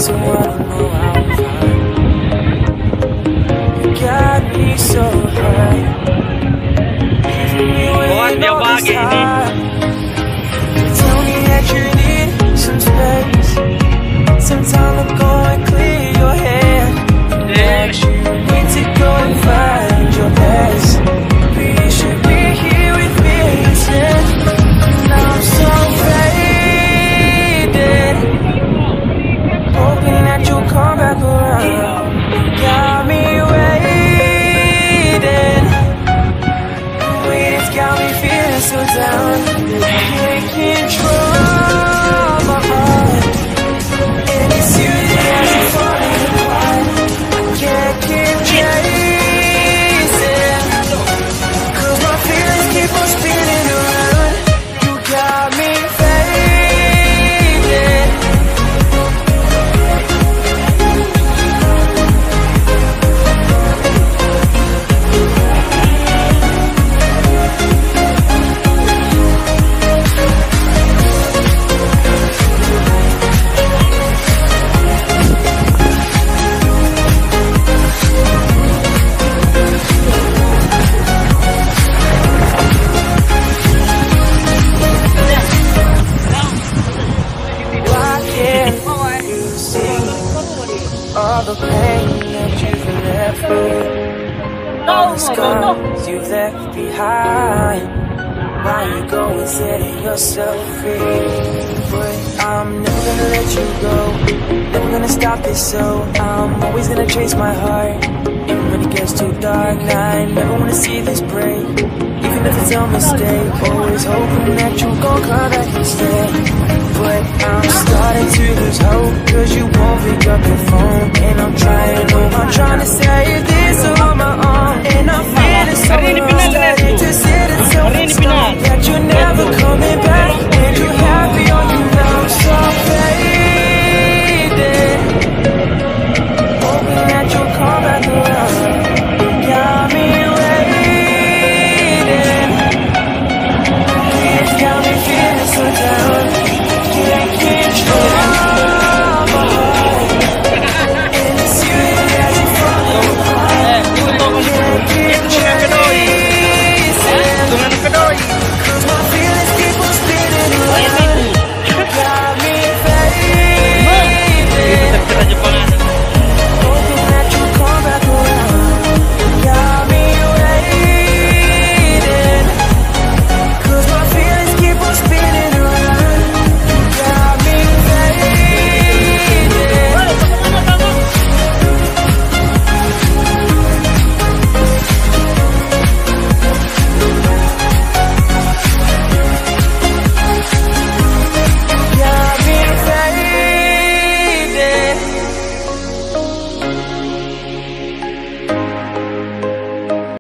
so I don't know how far. You got me so high, leaving me waiting all this time. Tell me that you need some space, some time to go and clear your head. That you need to go and find your best. We should be here with me instead. Now I'm so faded, hoping that you'll come back around. Got me waiting, it's got me feeling so down. Can't control my heart, and it's you that has me falling apart. I can't keep chasing, 'cause my feelings keep on spinning around. You got me faded. All the pain that you've left me, all the scars you've left behind. Why you go and setting yourself free? But I'm never gonna let you go, never gonna stop this, so I'm always gonna chase my heart. Even when it gets too dark, I never wanna see this break. Even if it's a mistake, always hoping that you gon' come back instead. But I'm starting to lose hope, 'cause you won't pick up your phone. And I'm trying to save this all on my own, and I'm feeling so alone.